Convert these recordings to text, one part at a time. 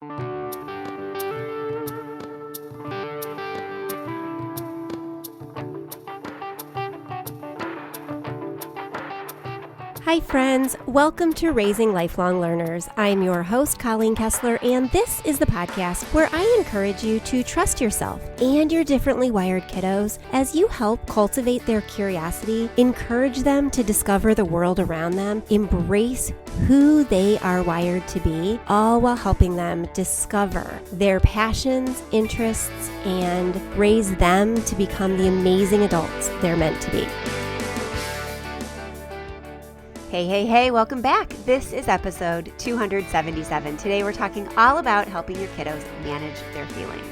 Hi friends, welcome to Raising Lifelong Learners. I'm your host, Colleen Kessler, and this is the podcast where I encourage you to trust yourself and your differently wired kiddos as you help cultivate their curiosity, encourage them to discover the world around them, embrace who they are wired to be, all while helping them discover their passions, interests, and raise them to become the amazing adults they're meant to be. Hey, welcome back. This is episode 277. Today we're talking all about helping your kiddos manage their feelings.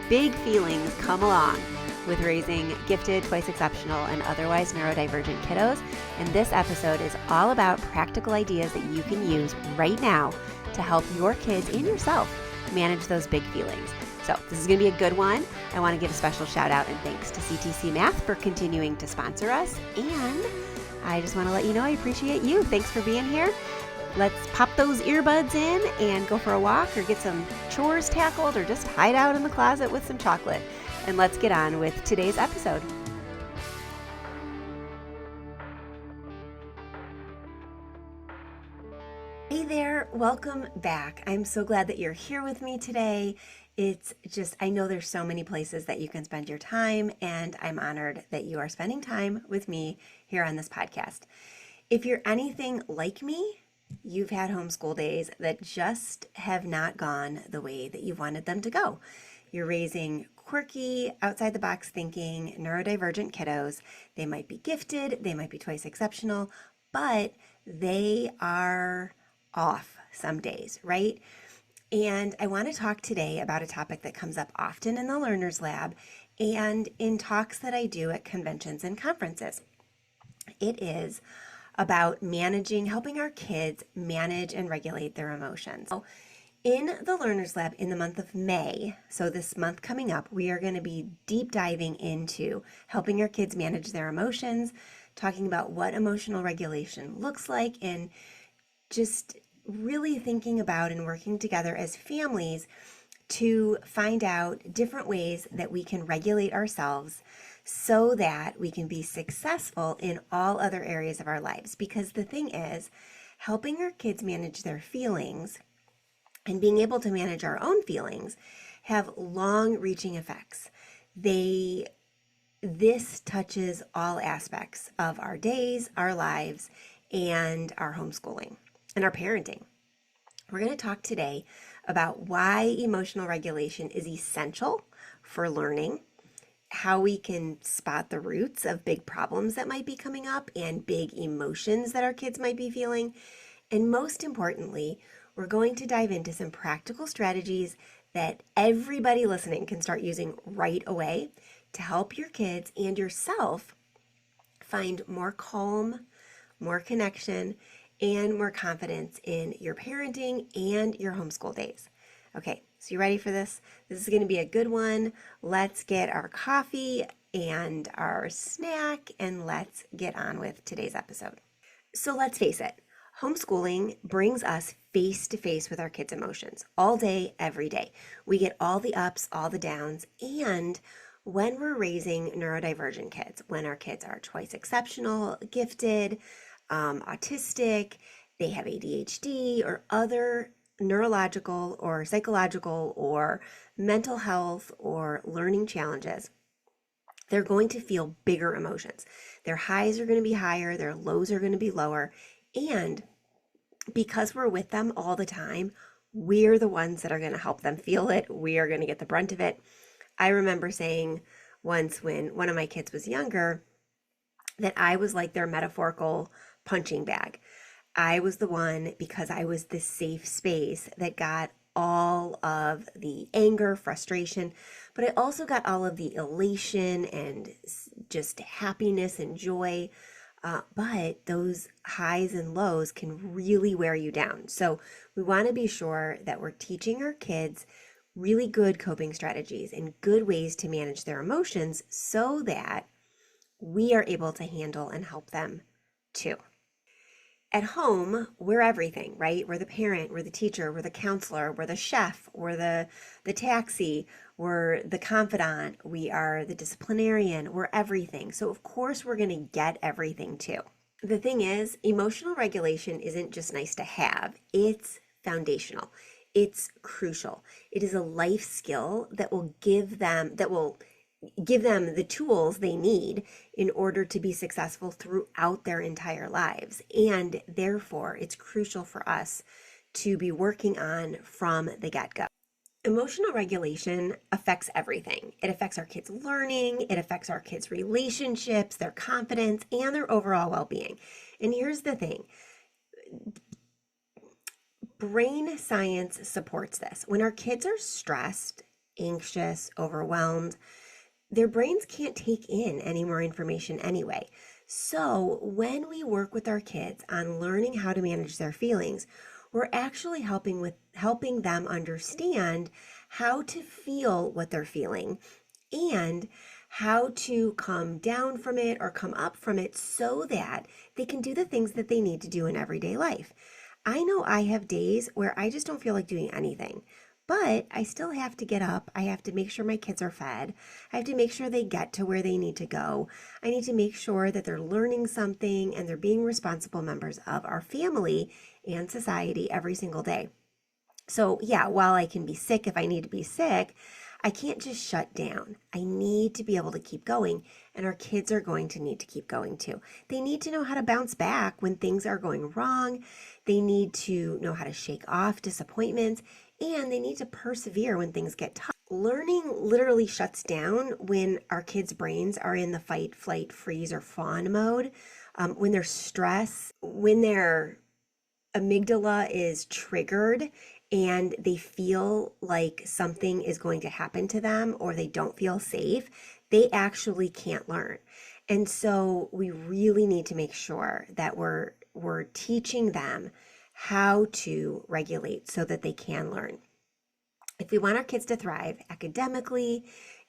Big feelings come along with raising gifted, twice exceptional, and otherwise neurodivergent kiddos. And this episode is all about practical ideas that you can use right now to help your kids and yourself manage those big feelings. So this is going to be a good one. I want to give a special shout out and thanks to CTC Math for continuing to sponsor us. And I just want to let you know I appreciate you. Thanks for being here. Let's pop those earbuds in and go for a walk or get some chores tackled or just hide out in the closet with some chocolate. And let's get on with today's episode. Hey there, welcome back. I'm so glad that you're here with me today. It's just, I know there's so many places that you can spend your time, and I'm honored that you are spending time with me here on this podcast. If you're anything like me, you've had homeschool days that just have not gone the way that you wanted them to go. You're raising quirky, outside the box thinking, neurodivergent kiddos. They might be gifted, they might be twice exceptional, but they are off some days, right? And I want to talk today about a topic that comes up often in the Learners Lab and in talks that I do at conventions and conferences. It is about helping our kids manage and regulate their emotions. So in the Learners Lab in the month of May, so this month coming up, we are going to be deep diving into helping your kids manage their emotions, talking about what emotional regulation looks like, and just really thinking about and working together as families to find out different ways that we can regulate ourselves so that we can be successful in all other areas of our lives. Because the thing is, helping our kids manage their feelings and being able to manage our own feelings have long-reaching effects. This touches all aspects of our days, our lives, and our homeschooling and our parenting. We're going to talk today about why emotional regulation is essential for learning, how we can spot the roots of big problems that might be coming up and big emotions that our kids might be feeling. And most importantly, we're going to dive into some practical strategies that everybody listening can start using right away to help your kids and yourself find more calm, more connection, and more confidence in your parenting and your homeschool days. Okay, so you ready for this? This is going to be a good one. Let's get our coffee and our snack, and let's get on with today's episode. So let's face it, homeschooling brings us face to face with our kids' emotions all day, every day. We get all the ups, all the downs, and when we're raising neurodivergent kids, when our kids are twice exceptional, gifted, autistic, they have ADHD or other neurological or psychological or mental health or learning challenges, they're going to feel bigger emotions. Their highs are going to be higher, their lows are going to be lower, and because we're with them all the time, we're the ones that are going to help them feel it. We are going to get the brunt of it. I remember saying once when one of my kids was younger that I was like their metaphorical punching bag. I was the one, because I was the safe space, that got all of the anger, frustration, but I also got all of the elation and just happiness and joy. But those highs and lows can really wear you down. So we want to be sure that we're teaching our kids really good coping strategies and good ways to manage their emotions so that we are able to handle and help them too. At home, we're everything, right? We're the parent, we're the teacher, we're the counselor, we're the chef, we're the taxi, we're the confidant, we are the disciplinarian, we're everything. So of course we're going to get everything too. The thing is, emotional regulation isn't just nice to have, it's foundational. It's crucial. It is a life skill that will give them the tools they need in order to be successful throughout their entire lives. And therefore, it's crucial for us to be working on from the get-go. Emotional regulation affects everything. It affects our kids' learning, it affects our kids' relationships, their confidence, and their overall well-being. And here's the thing. Brain science supports this. When our kids are stressed, anxious, overwhelmed, their brains can't take in any more information anyway. So when we work with our kids on learning how to manage their feelings, we're actually helping them understand how to feel what they're feeling and how to come down from it or come up from it so that they can do the things that they need to do in everyday life. I know I have days where I just don't feel like doing anything. But I still have to get up. I have to make sure my kids are fed. I have to make sure they get to where they need to go. I need to make sure that they're learning something and they're being responsible members of our family and society every single day. So yeah, while I can be sick if I need to be sick, I can't just shut down. I need to be able to keep going, and our kids are going to need to keep going too. They need to know how to bounce back when things are going wrong. They need to know how to shake off disappointments, and they need to persevere when things get tough. Learning literally shuts down when our kids' brains are in the fight, flight, freeze, or fawn mode, when they're stressed, when their amygdala is triggered and they feel like something is going to happen to them or they don't feel safe, they actually can't learn. And so we really need to make sure that we're teaching them how to regulate so that they can learn. If we want our kids to thrive academically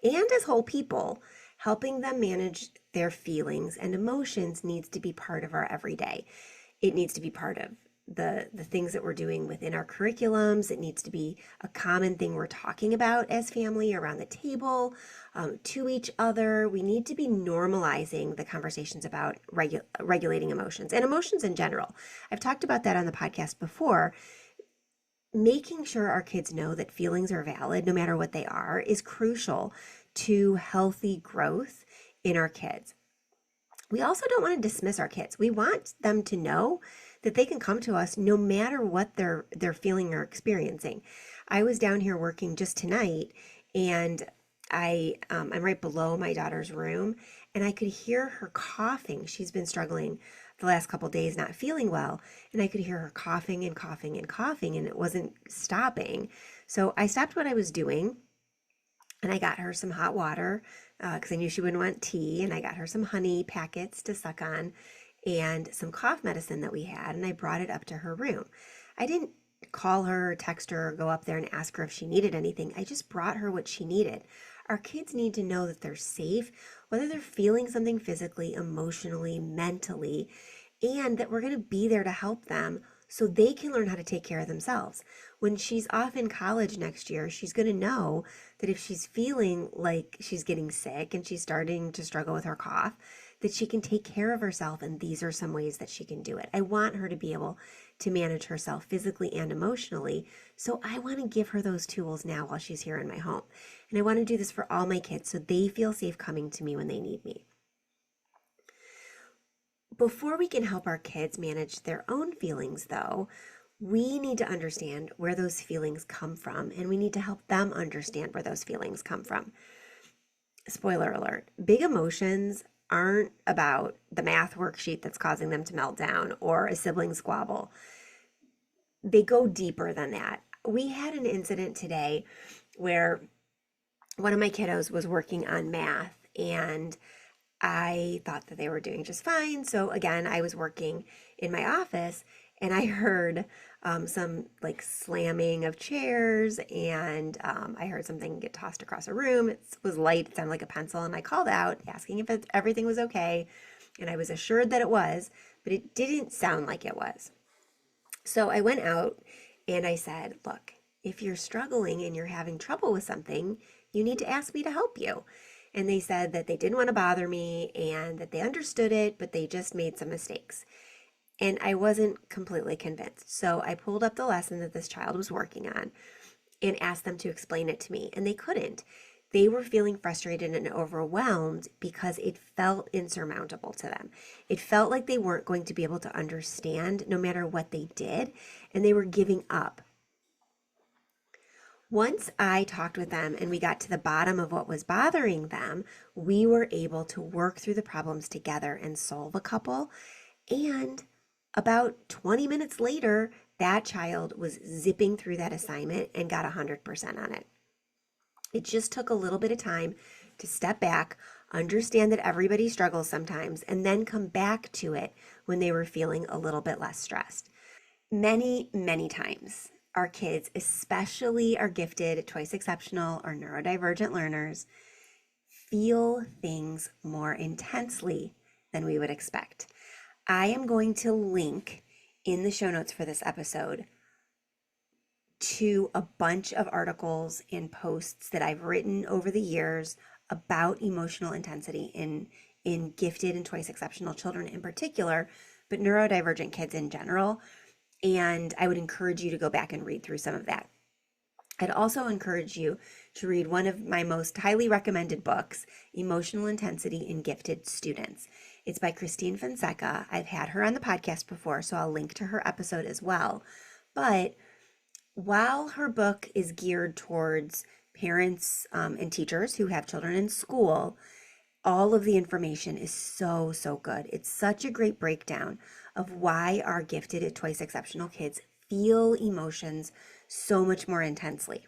and as whole people, helping them manage their feelings and emotions needs to be part of our everyday. It needs to be part of the things that we're doing within our curriculums. It needs to be a common thing we're talking about as family around the table, to each other. We need to be normalizing the conversations about regulating emotions and emotions in general. I've talked about that on the podcast before. Making sure our kids know that feelings are valid, no matter what they are, is crucial to healthy growth in our kids. We also don't want to dismiss our kids. We want them to know that they can come to us no matter what they're feeling or experiencing. I was down here working just tonight, and I'm right below my daughter's room, and I could hear her coughing. She's been struggling the last couple of days, not feeling well, and I could hear her coughing and coughing and coughing, and it wasn't stopping. So I stopped what I was doing, and I got her some hot water because I knew she wouldn't want tea, and I got her some honey packets to suck on and some cough medicine that we had, and I brought it up to her room. I didn't call her, text her, or go up there and ask her if she needed anything. I just brought her what she needed. Our kids need to know that they're safe, whether they're feeling something physically, emotionally, mentally, and that we're going to be there to help them so they can learn how to take care of themselves. When she's off in college next year, she's going to know that if she's feeling like she's getting sick and she's starting to struggle with her cough, that she can take care of herself, and these are some ways that she can do it. I want her to be able to manage herself physically and emotionally, so I want to give her those tools now while she's here in my home. And I want to do this for all my kids so they feel safe coming to me when they need me. Before we can help our kids manage their own feelings, though, we need to understand where those feelings come from, and we need to help them understand where those feelings come from. Spoiler alert, big emotions aren't about the math worksheet that's causing them to melt down or a sibling squabble. They go deeper than that. We had an incident today where one of my kiddos was working on math, and I thought that they were doing just fine. So again, I was working in my office, and I heard some like slamming of chairs, and I heard something get tossed across a room. It was light, it sounded like a pencil, and I called out asking if everything was okay, and I was assured that it was, but it didn't sound like it was. So I went out and I said, look, if you're struggling and you're having trouble with something, you need to ask me to help you. And they said that they didn't want to bother me and that they understood it, but they just made some mistakes. And I wasn't completely convinced. So I pulled up the lesson that this child was working on and asked them to explain it to me, and they couldn't. They were feeling frustrated and overwhelmed because it felt insurmountable to them. It felt like they weren't going to be able to understand no matter what they did, and they were giving up. Once I talked with them and we got to the bottom of what was bothering them, we were able to work through the problems together and solve a couple. And about 20 minutes later, that child was zipping through that assignment and got 100% on it. It just took a little bit of time to step back, understand that everybody struggles sometimes, and then come back to it when they were feeling a little bit less stressed. Many, many times, our kids, especially our gifted, twice exceptional, or neurodivergent learners, feel things more intensely than we would expect. I am going to link in the show notes for this episode to a bunch of articles and posts that I've written over the years about emotional intensity in gifted and twice exceptional children in particular, but neurodivergent kids in general. And I would encourage you to go back and read through some of that. I'd also encourage you to read one of my most highly recommended books, Emotional Intensity in Gifted Students. It's by Christine Fonseca. I've had her on the podcast before, so I'll link to her episode as well. But while her book is geared towards parents and teachers who have children in school, all of the information is so, so good. It's such a great breakdown of why our gifted and twice exceptional kids feel emotions so much more intensely.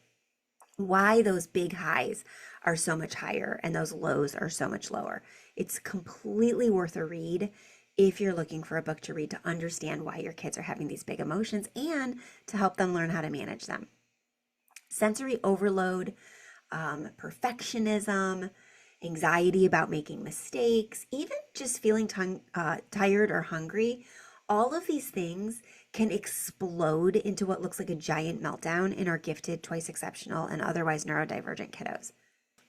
Why those big highs are so much higher and those lows are so much lower. It's completely worth a read if you're looking for a book to read to understand why your kids are having these big emotions and to help them learn how to manage them. Sensory overload, perfectionism, anxiety about making mistakes, even just feeling tired or hungry, all of these things can explode into what looks like a giant meltdown in our gifted, twice exceptional, and otherwise neurodivergent kiddos.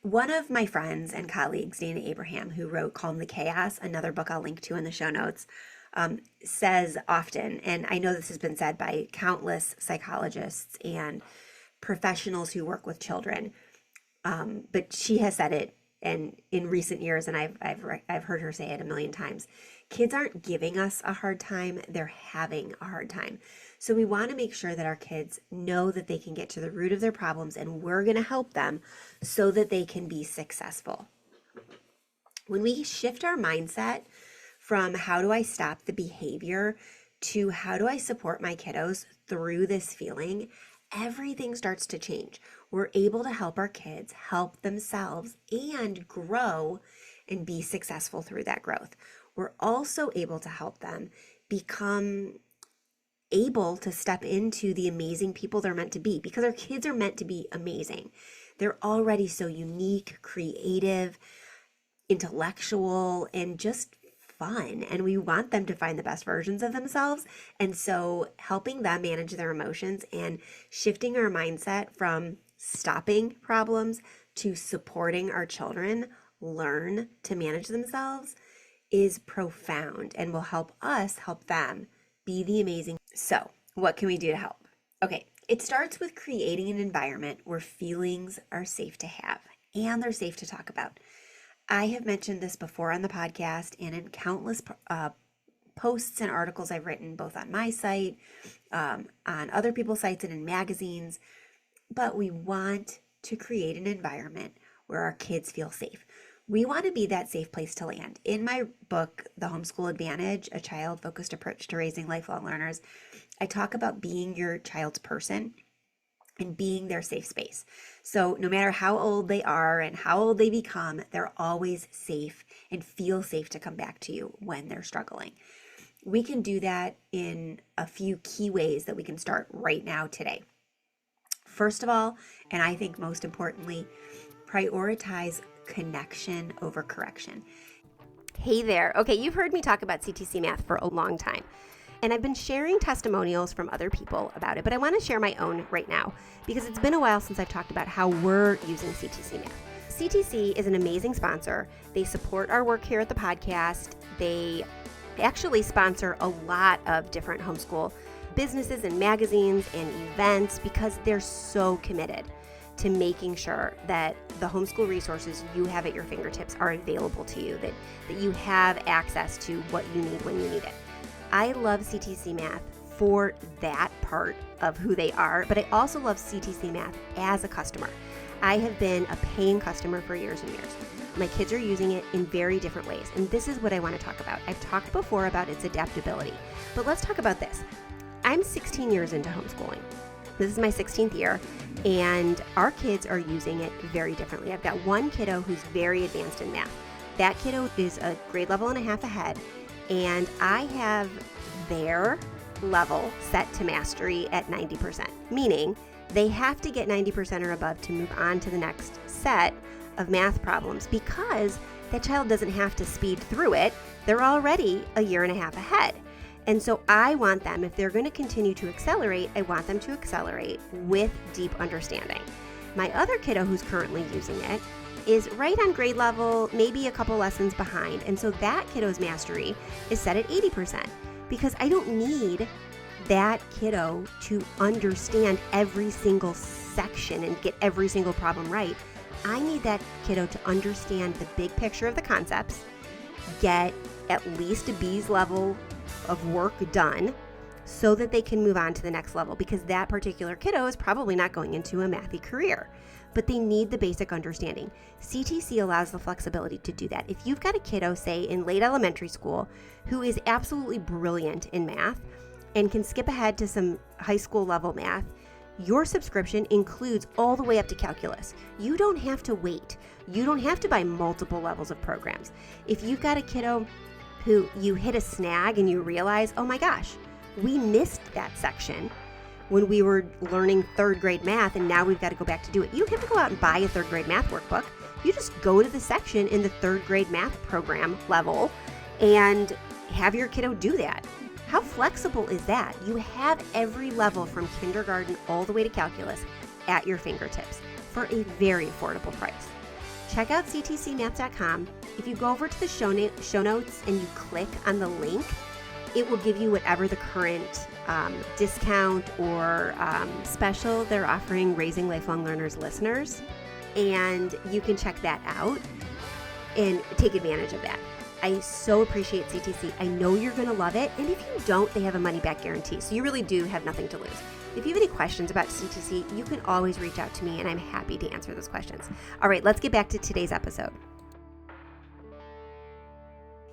One of my friends and colleagues, Dana Abraham, who wrote Calm the Chaos, another book I'll link to in the show notes, says often, and I know this has been said by countless psychologists and professionals who work with children, but she has said it and in recent years, and I've heard her say it a million times. Kids aren't giving us a hard time, they're having a hard time. So we want to make sure that our kids know that they can get to the root of their problems and we're going to help them so that they can be successful. When we shift our mindset from how do I stop the behavior to how do I support my kiddos through this feeling, everything starts to change. We're able to help our kids help themselves and grow and be successful through that growth. We're also able to help them become able to step into the amazing people they're meant to be, because our kids are meant to be amazing. They're already so unique, creative, intellectual, and just fun, and we want them to find the best versions of themselves. And so helping them manage their emotions and shifting our mindset from stopping problems to supporting our children learn to manage themselves is profound and will help us help them be the amazing. So what can we do to help? Okay, it starts with creating an environment where feelings are safe to have and they're safe to talk about. I have mentioned this before on the podcast and in countless posts and articles I've written both on my site, on other people's sites, and in magazines. But we want to create an environment where our kids feel safe. We want to be that safe place to land. In my book, The Homeschool Advantage, A Child-Focused Approach to Raising Lifelong Learners, I talk about being your child's person and being their safe space. So no matter how old they are and how old they become, they're always safe and feel safe to come back to you when they're struggling. We can do that in a few key ways that we can start right now today. First of all, and I think most importantly, prioritize connection over correction. Hey there. Okay, you've heard me talk about CTC Math for a long time, and I've been sharing testimonials from other people about it, but I want to share my own right now because it's been a while since I've talked about how we're using CTC Math. CTC is an amazing sponsor. They support our work here at the podcast. They actually sponsor a lot of different homeschool businesses and magazines and events because they're so committed to making sure that the homeschool resources you have at your fingertips are available to you, that you have access to what you need when you need it. I love CTC Math for that part of who they are, but I also love CTC Math as a customer. I have been a paying customer for years and years. My kids are using it in very different ways, and this is what I want to talk about. I've talked before about its adaptability, but let's talk about this. I'm 16 years into homeschooling. This is my 16th year, and our kids are using it very differently. I've got one kiddo who's very advanced in math. That kiddo is a grade level and a half ahead, and I have their level set to mastery at 90%, meaning they have to get 90% or above to move on to the next set of math problems because that child doesn't have to speed through it. They're already a year and a half ahead. And so I want them, if they're going to continue to accelerate, I want them to accelerate with deep understanding. My other kiddo who's currently using it is right on grade level, maybe a couple lessons behind. And so that kiddo's mastery is set at 80% because I don't need that kiddo to understand every single section and get every single problem right. I need that kiddo to understand the big picture of the concepts, get at least a B's level of work done so that they can move on to the next level because that particular kiddo is probably not going into a mathy career, but they need the basic understanding. CTC allows the flexibility to do that. If you've got a kiddo, say in late elementary school, who is absolutely brilliant in math and can skip ahead to some high school level math, your subscription includes all the way up to calculus. You don't have to wait. You don't have to buy multiple levels of programs. If you've got a kiddo who you hit a snag and you realize, oh my gosh, we missed that section when we were learning third grade math and now we've got to go back to do it. You don't have to go out and buy a third grade math workbook. You just go to the section in the third grade math program level and have your kiddo do that. How flexible is that? You have every level from kindergarten all the way to calculus at your fingertips for a very affordable price. Check out ctcmath.com. If you go over to the show notes and you click on the link, it will give you whatever the current discount or special they're offering Raising Lifelong Learners listeners, and you can check that out and take advantage of that. I so appreciate CTC. I know you're going to love it, and if you don't, they have a money-back guarantee, so you really do have nothing to lose. If you have any questions about CTC, you can always reach out to me, and I'm happy to answer those questions. All right, let's get back to today's episode.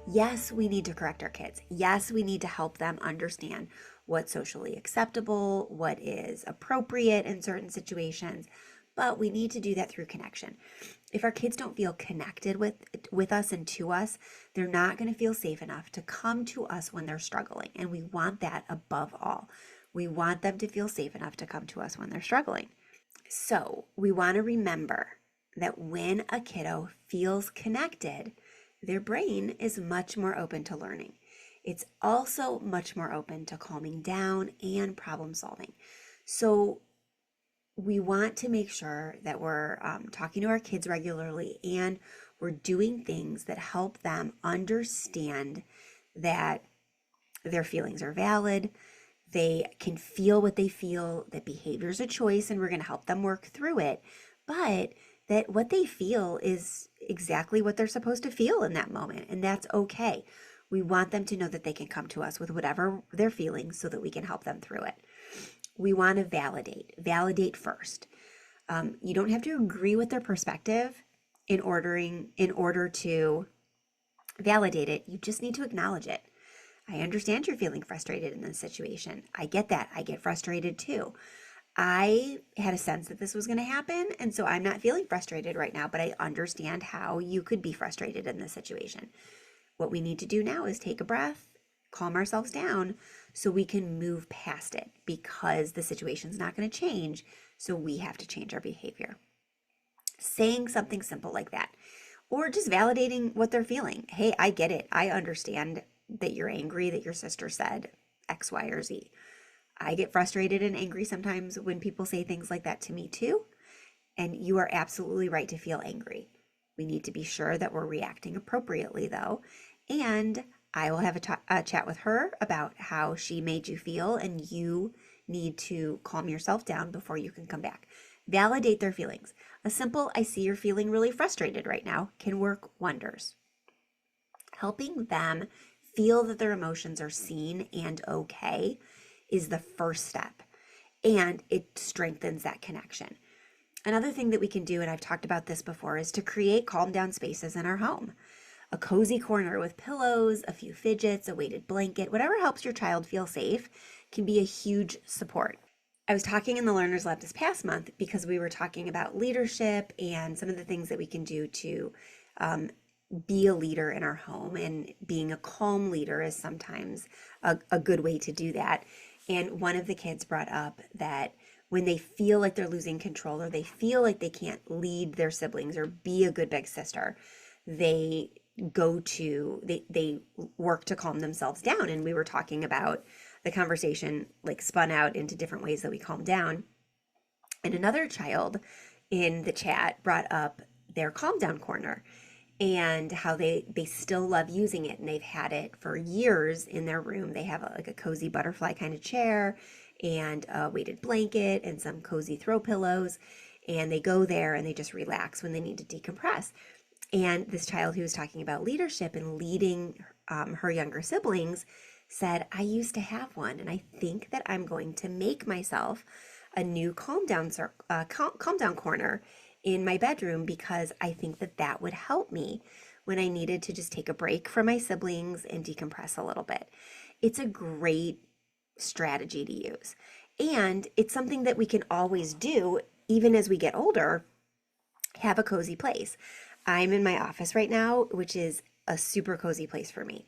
Yes, we need to correct our kids. Yes, we need to help them understand what's socially acceptable, what is appropriate in certain situations, but we need to do that through connection. If our kids don't feel connected with us and to us, they're not going to feel safe enough to come to us when they're struggling, and we want that above all. We want them to feel safe enough to come to us when they're struggling. So we want to remember that when a kiddo feels connected, their brain is much more open to learning. It's also much more open to calming down and problem solving. So we want to make sure that we're talking to our kids regularly and we're doing things that help them understand that their feelings are valid, they can feel what they feel, that behavior is a choice and we're going to help them work through it, but that what they feel is exactly what they're supposed to feel in that moment, and that's okay. We want them to know that they can come to us with whatever they're feeling so that we can help them through it. We want to validate first. You don't have to agree with their perspective in order to validate it. You just need to acknowledge it. I understand you're feeling frustrated in this situation. I get that. I get frustrated too. I had a sense that this was going to happen, and so I'm not feeling frustrated right now, but I understand how you could be frustrated in this situation. What we need to do now is take a breath, calm ourselves down so we can move past it because the situation's not going to change, so we have to change our behavior. Saying something simple like that. or just validating what they're feeling. Hey, I get it. I understand that you're angry that your sister said X, Y, or Z. I get frustrated and angry sometimes when people say things like that to me too. And you are absolutely right to feel angry. We need to be sure that we're reacting appropriately, though. And I will have a chat with her about how she made you feel, and you need to calm yourself down before you can come back. Validate their feelings. A simple, I see you're feeling really frustrated right now, can work wonders. Helping them feel that their emotions are seen and okay is the first step, and it strengthens that connection. Another thing that we can do, and I've talked about this before, is to create calm down spaces in our home. A cozy corner with pillows, a few fidgets, a weighted blanket, whatever helps your child feel safe can be a huge support. I was talking in the Learners Lab this past month because we were talking about leadership and some of the things that we can do to be a leader in our home, and being a calm leader is sometimes a good way to do that. And one of the kids brought up that when they feel like they're losing control, or they feel like they can't lead their siblings or be a good big sister, they they work to calm themselves down. And we were talking about the conversation like spun out into different ways that we calm down. And another child in the chat brought up their calm down corner and how they still love using it, and they've had it for years in their room. They have like a cozy butterfly kind of chair and a weighted blanket and some cozy throw pillows, and they go there and they just relax when they need to decompress. And this child who was talking about leadership and leading her younger siblings said, I used to have one, and I think that I'm going to make myself a new calm down corner in my bedroom, because I think that that would help me when I needed to just take a break from my siblings and decompress a little bit. It's a great strategy to use. And it's something that we can always do, even as we get older, have a cozy place. I'm in my office right now, which is a super cozy place for me.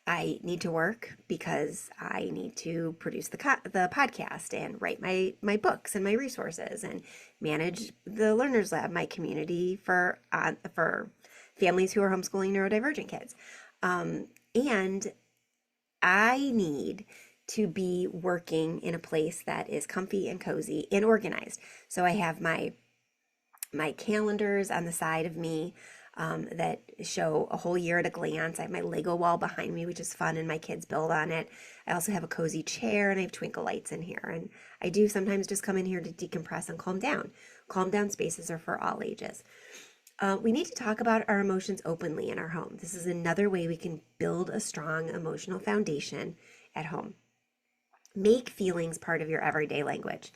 I need to work because I need to produce the podcast and write my books and my resources and manage the Learners Lab, my community for families who are homeschooling neurodivergent kids. And I need to be working in a place that is comfy and cozy and organized. So I have my calendars on the side of me that show a whole year at a glance. I have my Lego wall behind me, which is fun, and my kids build on it. I also have a cozy chair, and I have twinkle lights in here. And I do sometimes just come in here to decompress and calm down. Calm down spaces are for all ages. We need to talk about our emotions openly in our home. This is another way we can build a strong emotional foundation at home. Make feelings part of your everyday language.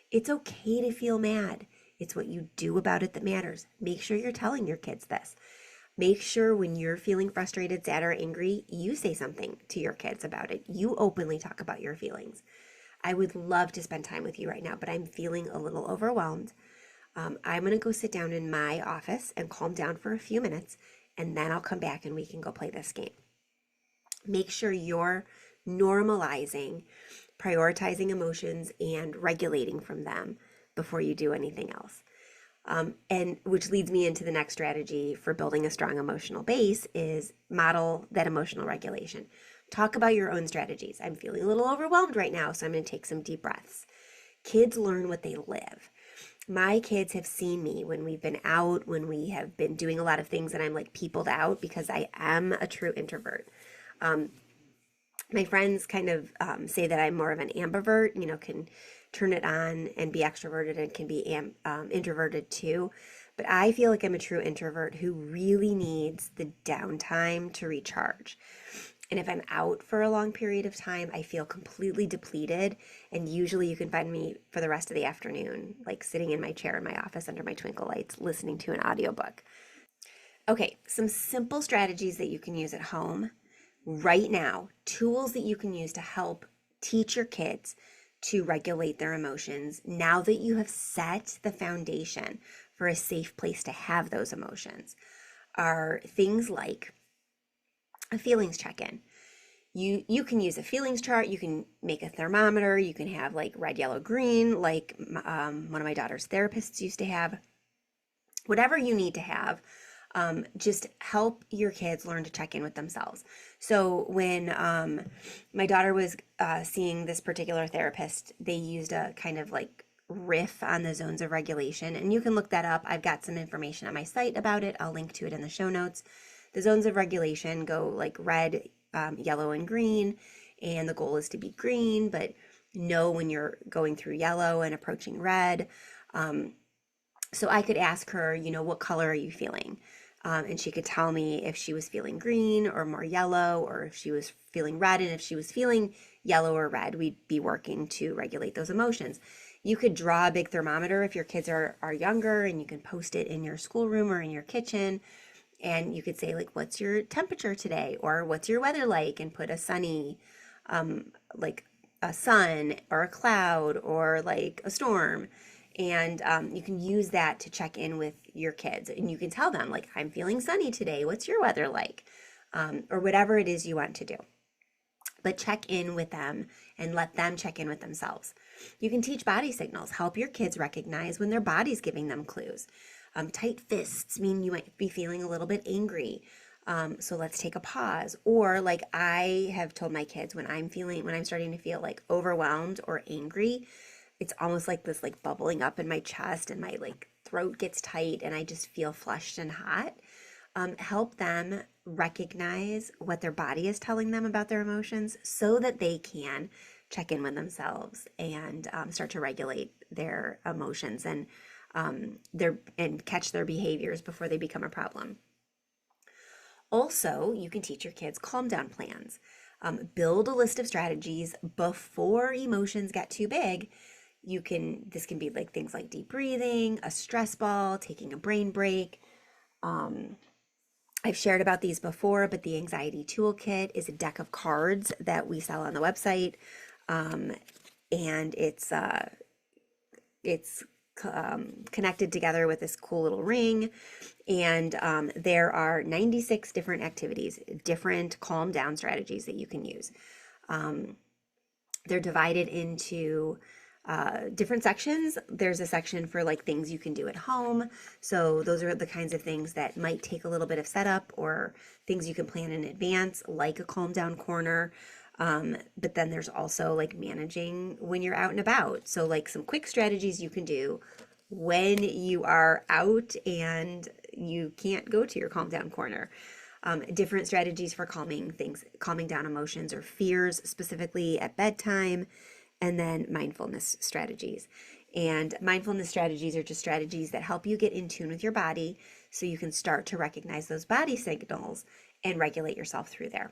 It's okay to feel mad. It's what you do about it that matters. Make sure you're telling your kids this. Make sure when you're feeling frustrated, sad, or angry, you say something to your kids about it. You openly talk about your feelings. I would love to spend time with you right now, but I'm feeling a little overwhelmed. I'm going to go sit down in my office and calm down for a few minutes, and then I'll come back and we can go play this game. Make sure you're normalizing, prioritizing emotions, and regulating from them before you do anything else. And which leads me into the next strategy for building a strong emotional base is model that emotional regulation. Talk about your own strategies. I'm feeling a little overwhelmed right now, so I'm going to take some deep breaths. Kids learn what they live. My kids have seen me when we've been out, when we have been doing a lot of things and I'm like peopled out, because I am a true introvert. My friends kind of say that I'm more of an ambivert, can turn it on and be extroverted and can be introverted too. But I feel like I'm a true introvert who really needs the downtime to recharge. And if I'm out for a long period of time, I feel completely depleted. And usually you can find me for the rest of the afternoon, like sitting in my chair in my office under my twinkle lights, listening to an audiobook. Okay, some simple strategies that you can use at home right now, tools that you can use to help teach your kids to regulate their emotions now that you have set the foundation for a safe place to have those emotions, are things like a feelings check-in. You can use a feelings chart, you can make a thermometer, you can have like red, yellow, green, like one of my daughter's therapists used to have. Whatever you need to have, just help your kids learn to check in with themselves. So when my daughter was seeing this particular therapist, they used a kind of like riff on the zones of regulation, and you can look that up. I've got some information on my site about it. I'll link to it in the show notes. The zones of regulation go like red, yellow, and green, and the goal is to be green, but know when you're going through yellow and approaching red. So I could ask her, what color are you feeling? And she could tell me if she was feeling green or more yellow, or if she was feeling red. And if she was feeling yellow or red, we'd be working to regulate those emotions. You could draw a big thermometer if your kids are younger, and you can post it in your schoolroom or in your kitchen. And you could say, like, what's your temperature today? Or what's your weather like? And put a sunny, like a sun or a cloud or like a storm. And you can use that to check in with your kids. And you can tell them, like, I'm feeling sunny today. What's your weather like? Or whatever it is you want to do. But check in with them and let them check in with themselves. You can teach body signals. Help your kids recognize when their body's giving them clues. Tight fists mean you might be feeling a little bit angry. So let's take a pause. Or like I have told my kids, when I'm starting to feel like overwhelmed or angry, it's almost like this like bubbling up in my chest, and my like throat gets tight and I just feel flushed and hot. Help them recognize what their body is telling them about their emotions so that they can check in with themselves and start to regulate their emotions and catch their behaviors before they become a problem. Also, you can teach your kids calm down plans. Build a list of strategies before emotions get too big. This can be like things like deep breathing, a stress ball, taking a brain break. I've shared about these before, but the anxiety toolkit is a deck of cards that we sell on the website. And it's connected together with this cool little ring. And there are 96 different activities, different calm down strategies that you can use. They're divided into different sections. There's a section for like things you can do at home. So those are the kinds of things that might take a little bit of setup, or things you can plan in advance, like a calm down corner. But then there's also like managing when you're out and about. So like some quick strategies you can do when you are out and you can't go to your calm down corner. Different strategies for calming down emotions or fears, specifically at bedtime. And then mindfulness strategies. And mindfulness strategies are just strategies that help you get in tune with your body so you can start to recognize those body signals and regulate yourself through there.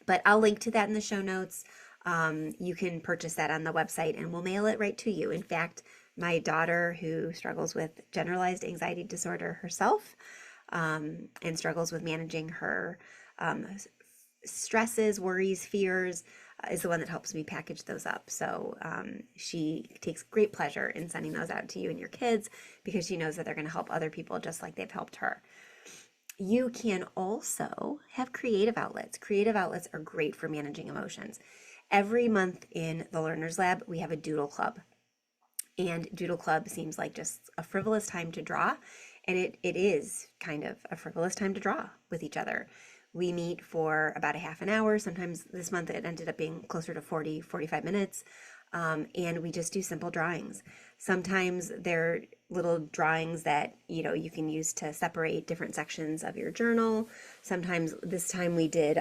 But I'll link to that in the show notes. You can purchase that on the website and we'll mail it right to you. In fact, my daughter, who struggles with generalized anxiety disorder herself, and struggles with managing her stresses, worries, fears, is the one that helps me package those up. So she takes great pleasure in sending those out to you and your kids, because she knows that they're going to help other people just like they've helped her. You can also have creative outlets. Creative outlets are great for managing emotions. Every month in the Learners Lab, we have a doodle club. And doodle club seems like just a frivolous time to draw. And it is kind of a frivolous time to draw with each other. We meet for about a half an hour. Sometimes this month it ended up being closer to 45 minutes. And we just do simple drawings. Sometimes they're little drawings that, you can use to separate different sections of your journal. Sometimes this time we did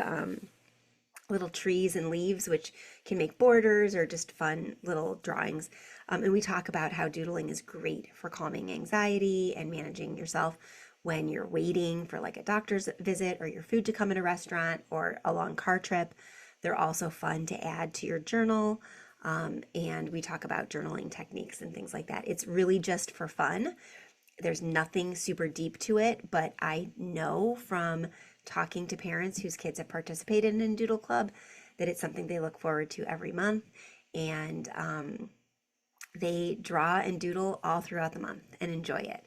little trees and leaves, which can make borders or just fun little drawings. And we talk about how doodling is great for calming anxiety and managing yourself when you're waiting for like a doctor's visit or your food to come at a restaurant or a long car trip. They're also fun to add to your journal. And we talk about journaling techniques and things like that. It's really just for fun. There's nothing super deep to it, but I know from talking to parents whose kids have participated in Doodle Club that it's something they look forward to every month. And they draw and doodle all throughout the month and enjoy it.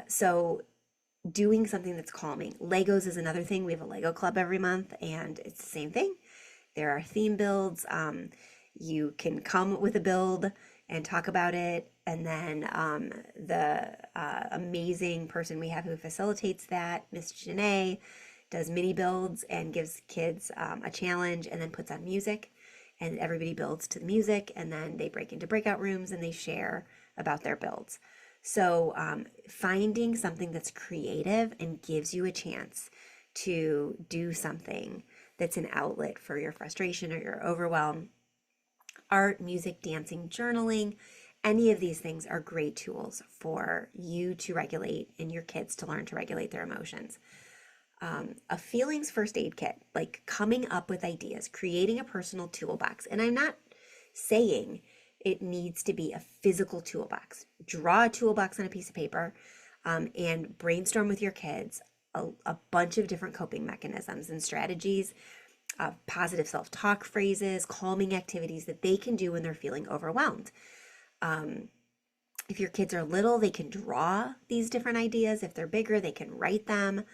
So doing something that's calming. Legos is another thing. We have a Lego club every month, and it's the same thing. There are theme builds. You can come with a build and talk about it And then the amazing person we have who facilitates that, Miss Janae, does mini builds and gives kids a challenge and then puts on music. And everybody builds to the music, and then they break into breakout rooms and they share about their builds. So finding something that's creative and gives you a chance to do something that's an outlet for your frustration or your overwhelm. Art, music, dancing, journaling, any of these things are great tools for you to regulate and your kids to learn to regulate their emotions. A feelings first aid kit, like coming up with ideas, creating a personal toolbox. And I'm not saying it needs to be a physical toolbox. Draw a toolbox on a piece of paper and brainstorm with your kids a bunch of different coping mechanisms and strategies, positive self-talk phrases, calming activities that they can do when they're feeling overwhelmed. If your kids are little, they can draw these different ideas. If they're bigger, they can write them.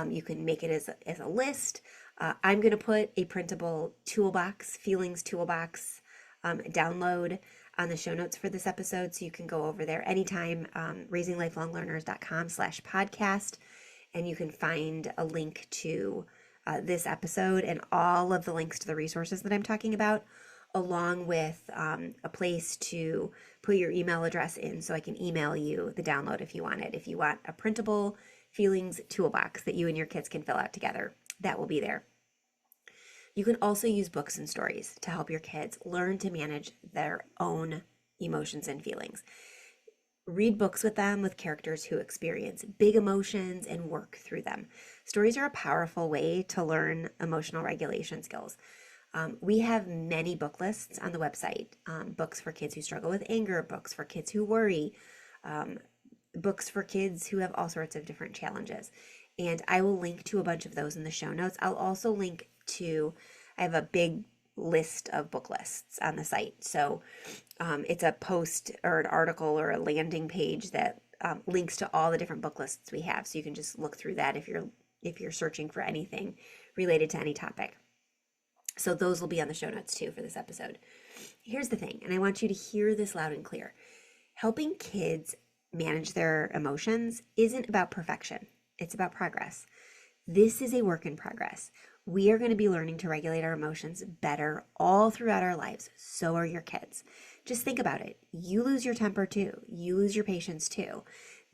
You can make it as a list. I'm going to put a printable toolbox, feelings toolbox download on the show notes for this episode. So you can go over there anytime, raisinglifelonglearners.com/podcast. And you can find a link to this episode and all of the links to the resources that I'm talking about, along with a place to put your email address in so I can email you the download if you want it. If you want a printable feelings toolbox that you and your kids can fill out together, that will be there. You can also use books and stories to help your kids learn to manage their own emotions and feelings. Read books with them with characters who experience big emotions and work through them. Stories are a powerful way to learn emotional regulation skills. We have many book lists on the website, books for kids who struggle with anger, books for kids who worry, books for kids who have all sorts of different challenges. And I will link to a bunch of those in the show notes. I'll also link to, I have a big list of book lists on the site. So it's a post or an article or a landing page that links to all the different book lists we have. So you can just look through that if you're searching for anything related to any topic. So those will be on the show notes too for this episode. Here's the thing, and I want you to hear this loud and clear. Helping kids manage their emotions isn't about perfection. It's about progress. This is a work in progress. We are going to be learning to regulate our emotions better all throughout our lives. So are your kids. Just think about it. You lose your temper too. You lose your patience too.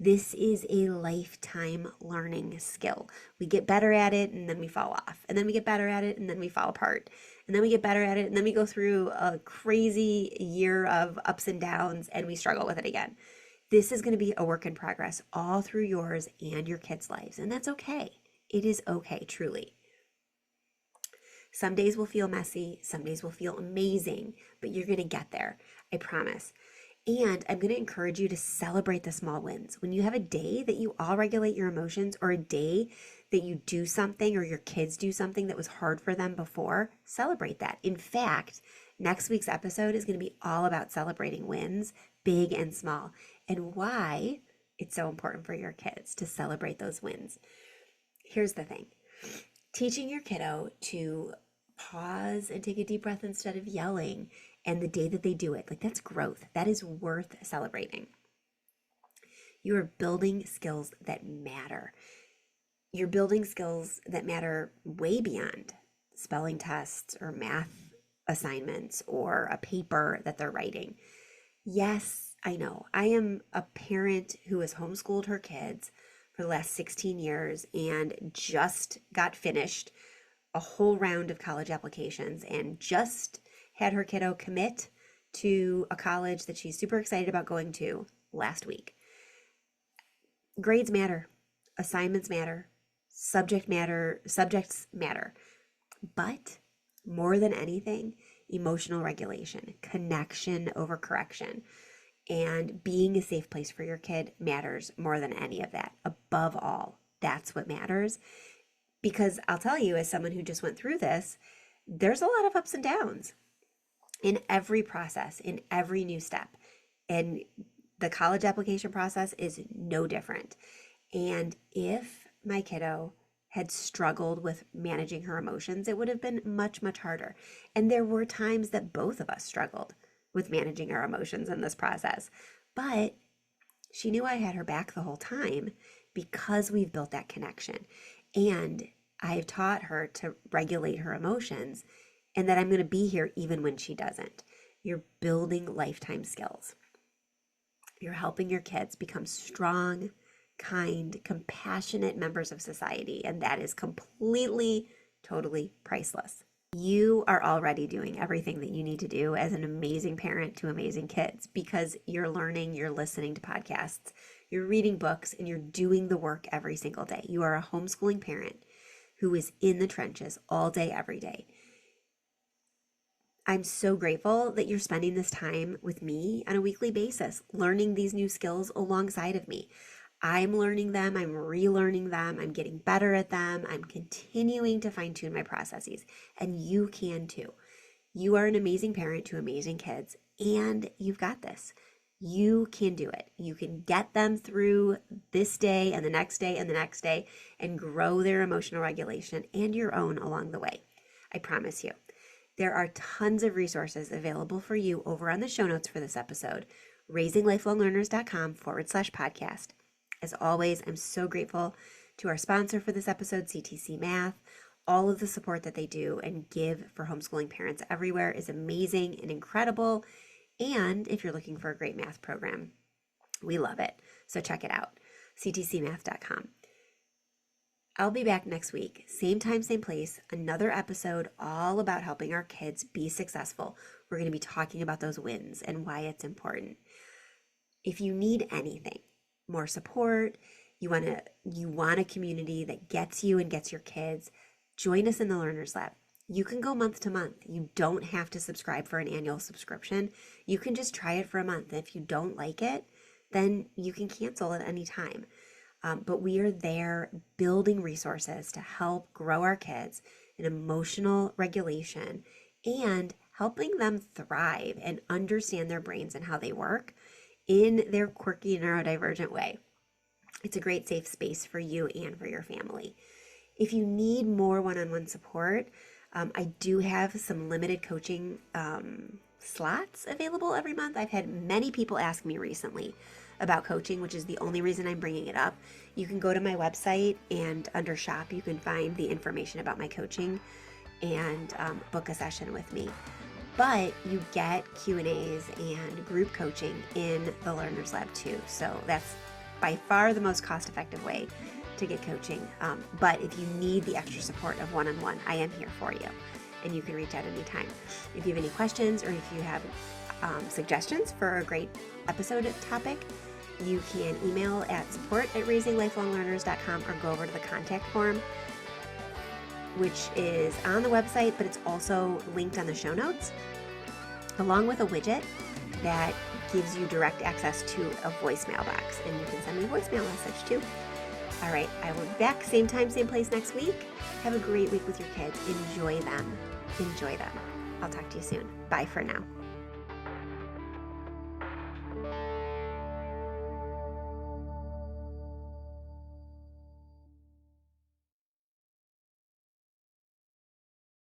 This is a lifetime learning skill. We get better at it and then we fall off. And then we get better at it and then we fall apart. And then we get better at it and then we go through a crazy year of ups and downs and we struggle with it again. This is going to be a work in progress all through yours and your kids' lives. And that's okay. It is okay, truly. Some days will feel messy. Some days will feel amazing, but you're going to get there. I promise. And I'm going to encourage you to celebrate the small wins. When you have a day that you all regulate your emotions, or a day that you do something or your kids do something that was hard for them before, celebrate that. In fact, next week's episode is going to be all about celebrating wins, big and small, and why it's so important for your kids to celebrate those wins. Here's the thing. Teaching your kiddo to pause and take a deep breath instead of yelling, and the day that they do it, like, that's growth. That is worth celebrating. You are building skills that matter. You're building skills that matter way beyond spelling tests or math assignments or a paper that they're writing. Yes, I know. I am a parent who has homeschooled her kids for the last 16 years and just got finished a whole round of college applications and just had her kiddo commit to a college that she's super excited about going to last week. Grades matter, assignments matter, subjects matter, but more than anything, emotional regulation, connection over correction, and being a safe place for your kid matters more than any of that. Above all, that's what matters. Because I'll tell you, as someone who just went through this, there's a lot of ups and downs in every process, in every new step. And the college application process is no different. And if my kiddo had struggled with managing her emotions, it would have been much, much harder. And there were times that both of us struggled with managing our emotions in this process. But she knew I had her back the whole time because we've built that connection. And I've taught her to regulate her emotions and that I'm going to be here even when she doesn't. You're building lifetime skills. You're helping your kids become strong, kind, compassionate members of society. And that is completely, totally priceless. You are already doing everything that you need to do as an amazing parent to amazing kids because you're learning, you're listening to podcasts, you're reading books, and you're doing the work every single day. You are a homeschooling parent who is in the trenches all day, every day. I'm so grateful that you're spending this time with me on a weekly basis, learning these new skills alongside of me. I'm learning them, I'm relearning them, I'm getting better at them, I'm continuing to fine tune my processes, and you can too. You are an amazing parent to amazing kids, and you've got this. You can do it. You can get them through this day and the next day and the next day and grow their emotional regulation and your own along the way. I promise you. There are tons of resources available for you over on the show notes for this episode, raisinglifelonglearners.com/podcast. As always, I'm so grateful to our sponsor for this episode, CTC Math. All of the support that they do and give for homeschooling parents everywhere is amazing and incredible. And if you're looking for a great math program, we love it. So check it out, ctcmath.com. I'll be back next week, same time, same place, another episode all about helping our kids be successful. We're going to be talking about those wins and why it's important. If you need anything, more support, you want a community that gets you and gets your kids, join us in the Learners Lab. You can go month to month. You don't have to subscribe for an annual subscription. You can just try it for a month. And if you don't like it, then you can cancel at any time. But we are there building resources to help grow our kids in emotional regulation and helping them thrive and understand their brains and how they work in their quirky neurodivergent way. It's a great safe space for you and for your family. If you need more one-on-one support, I do have some limited coaching slots available every month. I've had many people ask me recently about coaching, which is the only reason I'm bringing it up. You can go to my website and under shop, you can find the information about my coaching and book a session with me. But you get Q&As and group coaching in the Learners Lab too. So that's by far the most cost-effective way to get coaching. But if you need the extra support of one-on-one, I am here for you. And you can reach out anytime. If you have any questions or if you have suggestions for a great episode topic, you can email at support@raisinglifelonglearners.com or go over to the contact form, which is on the website, but it's also linked on the show notes, along with a widget that gives you direct access to a voicemail box. And you can send me a voicemail message too. All right, I will be back same time, same place next week. Have a great week with your kids. Enjoy them. Enjoy them. I'll talk to you soon. Bye for now.